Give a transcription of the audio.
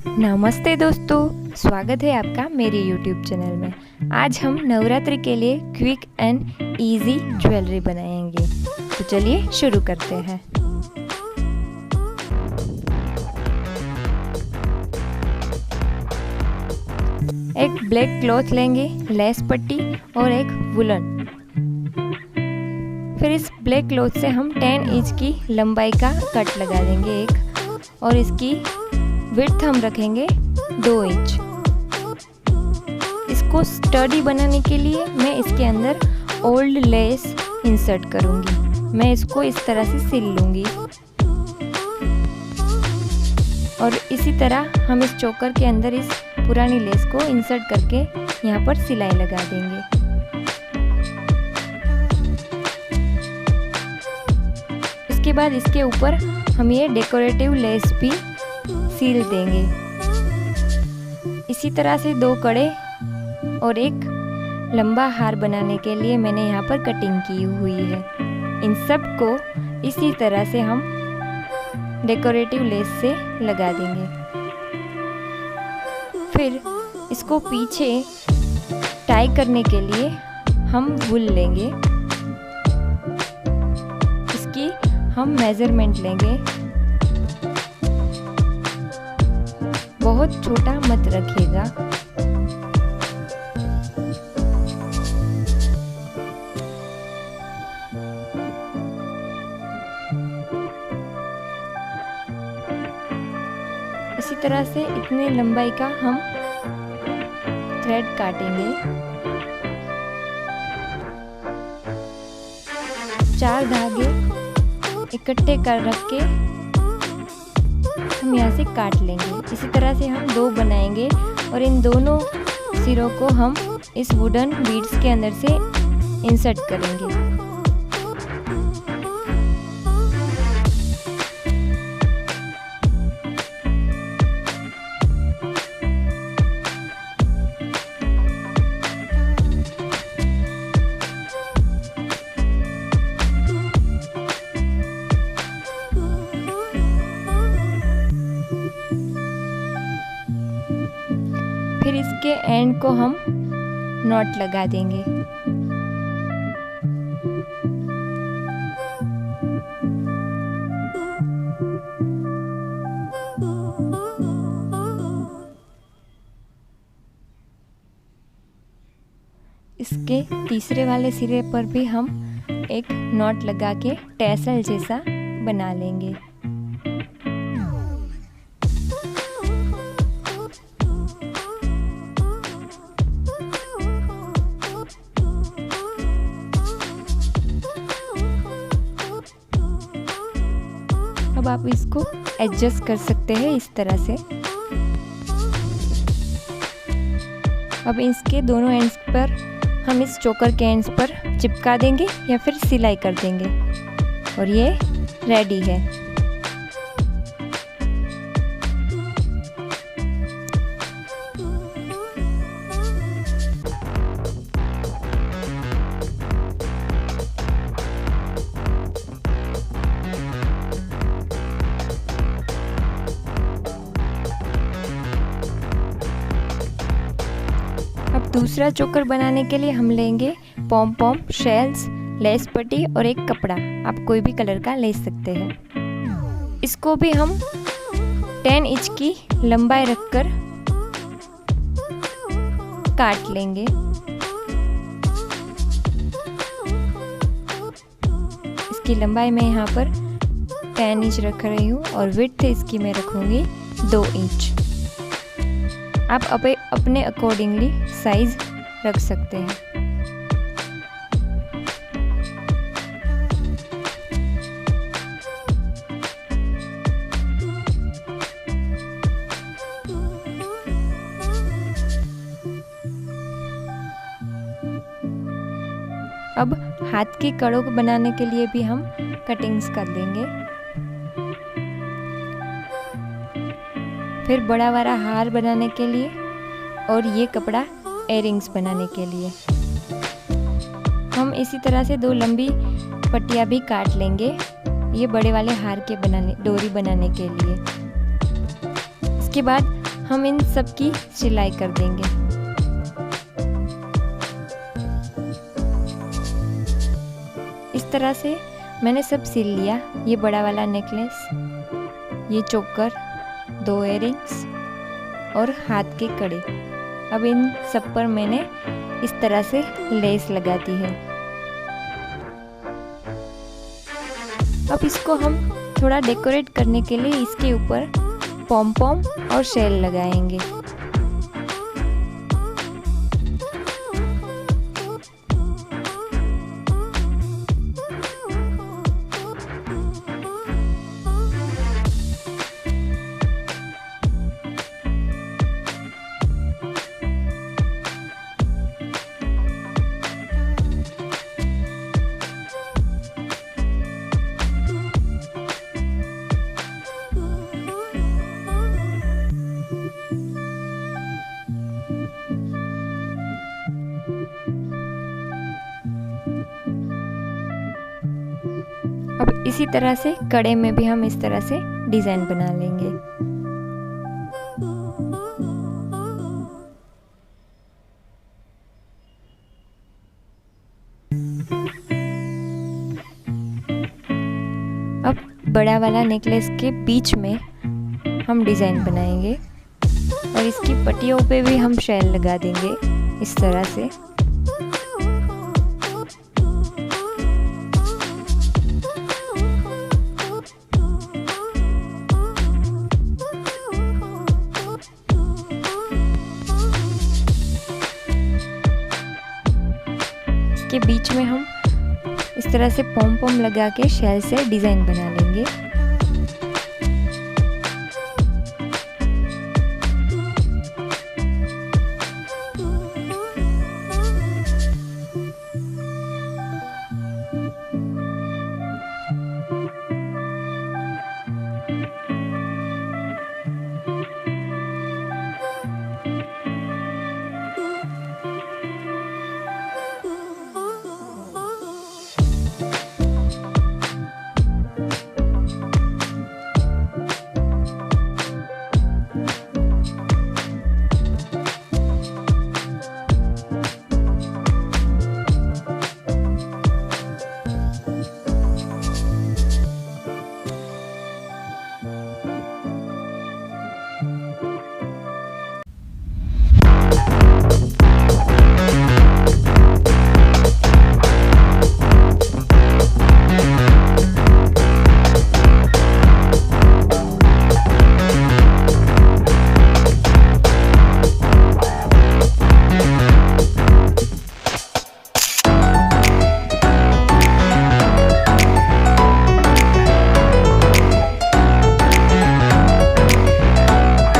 नमस्ते दोस्तों, स्वागत है आपका मेरे YouTube चैनल में। आज हम नवरात्रि के लिए क्विक एंड इजी ज्वेलरी बनाएंगे। तो चलिए शुरू करते हैं। एक ब्लैक क्लॉथ लेंगे, लेस पट्टी और एक वुलन। फिर इस ब्लैक क्लॉथ से हम 10 इंच की लंबाई का कट लगा देंगे एक, और इसकी विड्थ हम रखेंगे 2 इंच। इसको स्टडी बनाने के लिए मैं इसके अंदर ओल्ड लेस इंसर्ट करूंगी। मैं इसको इस तरह से सिल लूंगी और इसी तरह हम इस चोकर के अंदर इस पुरानी लेस को इंसर्ट करके यहाँ पर सिलाई लगा देंगे। इसके बाद इसके ऊपर हम ये डेकोरेटिव लेस भी सील देंगे। इसी तरह से 2 कड़े और एक लंबा हार बनाने के लिए मैंने यहाँ पर कटिंग की हुई है। इन सब को इसी तरह से हम डेकोरेटिव लेस से लगा देंगे। फिर इसको पीछे टाई करने के लिए हम वूल लेंगे। इसकी हम मेजरमेंट लेंगे। बहुत छोटा मत रखिएगा। इसी तरह से इतने लंबाई का हम थ्रेड काटेंगे। 4 धागे इकट्ठे कर रख के हम यहाँ से काट लेंगे। इसी तरह से हम 2 बनाएंगे और इन दोनों सिरों को हम इस वुडन बीड्स के अंदर से इंसर्ट करेंगे। फिर इसके एंड को हम नॉट लगा देंगे। इसके तीसरे वाले सिरे पर भी हम एक नॉट लगा के टैसल जैसा बना लेंगे। अब आप इसको एडजस्ट कर सकते हैं इस तरह से। अब इसके दोनों एंड्स पर हम इस चोकर के एंड्स पर चिपका देंगे या फिर सिलाई कर देंगे और ये रेडी है। अब दूसरा चोकर बनाने के लिए हम लेंगे पॉम पॉम, शेल्स, लेस पट्टी और एक कपड़ा। आप कोई भी कलर का ले सकते हैं। इसको भी हम 10 इंच की लंबाई रखकर काट लेंगे। इसकी लंबाई मैं यहाँ पर 10 इंच रख रही हूँ और विड्थ इसकी मैं रखूँगी 2 इंच। आप अपने अकॉर्डिंगली साइज रख सकते हैं। अब हाथ की कड़ों को बनाने के लिए भी हम कटिंग्स कर लेंगे। फिर बड़ा वाला हार बनाने के लिए और ये कपड़ा इयररिंग्स बनाने के लिए हम इसी तरह से 2 लंबी पट्टियाँ भी काट लेंगे। ये बड़े वाले हार के डोरी बनाने के लिए। इसके बाद हम इन सब की सिलाई कर देंगे। इस तरह से मैंने सब सिल लिया। ये बड़ा वाला नेकलेस, ये चोकर, 2 इयररिंग्स और हाथ के कड़े। अब इन सब पर मैंने इस तरह से लेस लगा दी है। अब इसको हम थोड़ा डेकोरेट करने के लिए इसके ऊपर पॉम पॉम और शेल लगाएंगे। अब इसी तरह से कड़े में भी हम इस तरह से डिजाइन बना लेंगे। अब बड़ा वाला नेकलेस के बीच में हम डिजाइन बनाएंगे और इसकी पट्टियों पे भी हम शेल लगा देंगे इस तरह से। के बीच में हम इस तरह से पॉम पॉम लगा के शेल से डिज़ाइन बना लेंगे।